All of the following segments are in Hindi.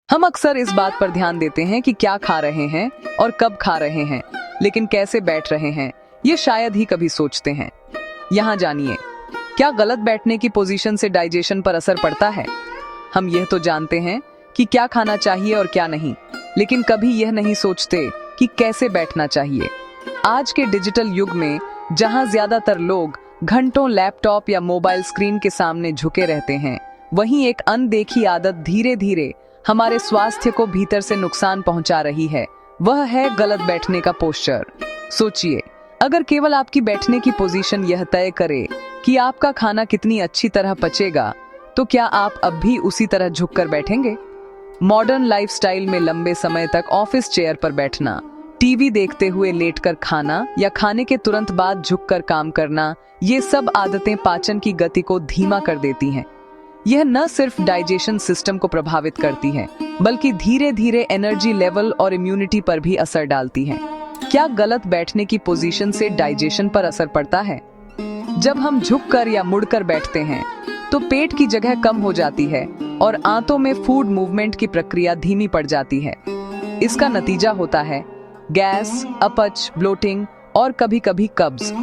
हम अक्सर इस बात पर ध्यान देते हैं कि क्या खा रहे हैं और कब खा रहे हैं, लेकिन कैसे बैठ रहे हैं ये शायद ही कभी सोचते हैं। यहाँ जानिए, क्या गलत बैठने की पोजीशन से डाइजेशन पर असर पड़ता है। हम यह तो जानते हैं कि क्या खाना चाहिए और क्या नहीं, लेकिन कभी यह नहीं सोचते कि कैसे बैठना चाहिए। आज के डिजिटल युग में जहां ज्यादातर लोग घंटों लैपटॉप या मोबाइल स्क्रीन के सामने झुके रहते हैं, वहीं एक अनदेखी आदत धीरे धीरे हमारे स्वास्थ्य को भीतर से नुकसान पहुंचा रही है। वह है गलत बैठने का पोस्चर। सोचिए, अगर केवल आपकी बैठने की पोजीशन यह तय करे कि आपका खाना कितनी अच्छी तरह पचेगा, तो क्या आप अब भी उसी तरह झुककर बैठेंगे? मॉडर्न लाइफस्टाइल में लंबे समय तक ऑफिस चेयर पर बैठना, टीवी देखते हुए लेटकर खाना या खाने के तुरंत बाद झुककर काम करना, ये सब आदतें पाचन की गति को धीमा कर देती हैं। यह न सिर्फ डाइजेशन सिस्टम को प्रभावित करती है, बल्कि धीरे धीरे एनर्जी लेवल और इम्यूनिटी पर भी असर डालती है। क्या गलत बैठने की पोजीशन से डाइजेशन पर असर पड़ता है? जब हम झुककर या मुड़कर बैठते हैं, तो पेट की जगह कम हो जाती है और आंतों में फूड मूवमेंट की प्रक्रिया धीमी पड़ जाती है। इसका नतीजा होता है गैस, अपच, ब्लोटिंग और कभी-कभी कब्ज।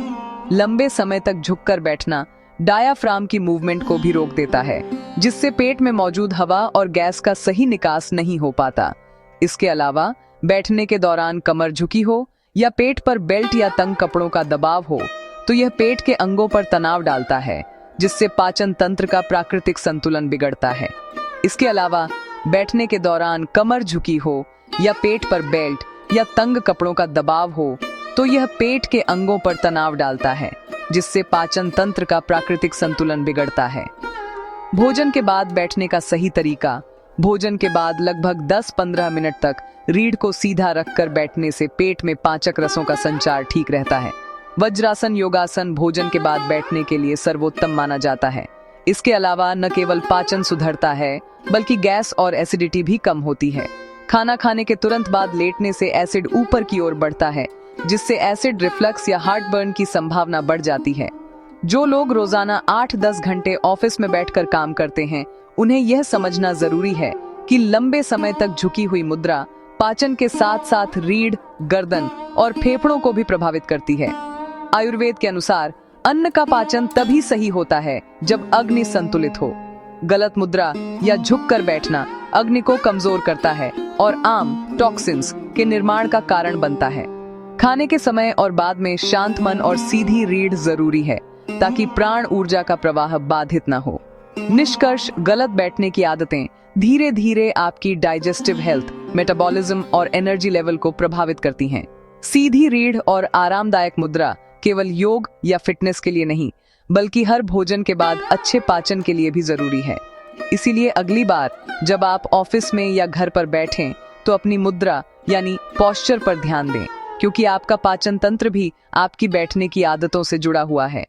लंबे समय तक झुककर बैठना डायाफ्राम की मूवमेंट को भी रोक देता है, जिससे पेट में मौजूद हवा और गैस का सही निकास नहीं हो पाता। इसके अलावा बैठने के दौरान कमर झुकी हो या पेट पर बेल्ट या तंग कपड़ों का दबाव हो, तो यह पेट के अंगों पर तनाव डालता है, जिससे पाचन तंत्र का प्राकृतिक संतुलन बिगड़ता है। इसके अलावा बैठने के दौरान कमर झुकी हो या पेट पर बेल्ट या तंग कपड़ों का दबाव हो, तो यह पेट के अंगों पर तनाव डालता है, जिससे पाचन तंत्र का प्राकृतिक संतुलन बिगड़ता है। भोजन के बाद बैठने का सही तरीका: भोजन के बाद लगभग 10-15 मिनट तक रीढ़ को सीधा रखकर बैठने से पेट में पाचक रसों का संचार ठीक रहता है। वज्रासन योगासन भोजन के बाद बैठने के लिए सर्वोत्तम माना जाता है। इसके अलावा न केवल पाचन सुधरता है, बल्कि गैस और एसिडिटी भी कम होती है। खाना खाने के तुरंत बाद लेटने से एसिड ऊपर की ओर बढ़ता है, जिससे एसिड रिफ्लक्स या हार्ट बर्न की संभावना बढ़ जाती है। जो लोग रोजाना 8-10 घंटे ऑफिस में बैठकर काम करते हैं, उन्हें यह समझना जरूरी है कि लंबे समय तक झुकी हुई मुद्रा पाचन के साथ साथ रीढ़, गर्दन और फेफड़ों को भी प्रभावित करती है। आयुर्वेद के अनुसार अन्न का पाचन तभी सही होता है जब अग्नि संतुलित हो। गलत मुद्रा या झुककर बैठना अग्नि को कमजोर करता है और आम टॉक्सिन्स के निर्माण का कारण बनता है। खाने के समय और बाद में शांत मन और सीधी रीढ़ जरूरी है, ताकि प्राण ऊर्जा का प्रवाह बाधित न हो। निष्कर्ष: गलत बैठने की आदतें धीरे धीरे आपकी डाइजेस्टिव हेल्थ, मेटाबॉलिज्म और एनर्जी लेवल को प्रभावित करती हैं। सीधी रीढ़ और आरामदायक मुद्रा केवल योग या फिटनेस के लिए नहीं, बल्कि हर भोजन के बाद अच्छे पाचन के लिए भी जरूरी है। इसीलिए अगली बार जब आप ऑफिस में या घर पर बैठें, तो अपनी मुद्रा यानी पोस्चर पर ध्यान दें, क्योंकि आपका पाचन तंत्र भी आपकी बैठने की आदतों से जुड़ा हुआ है।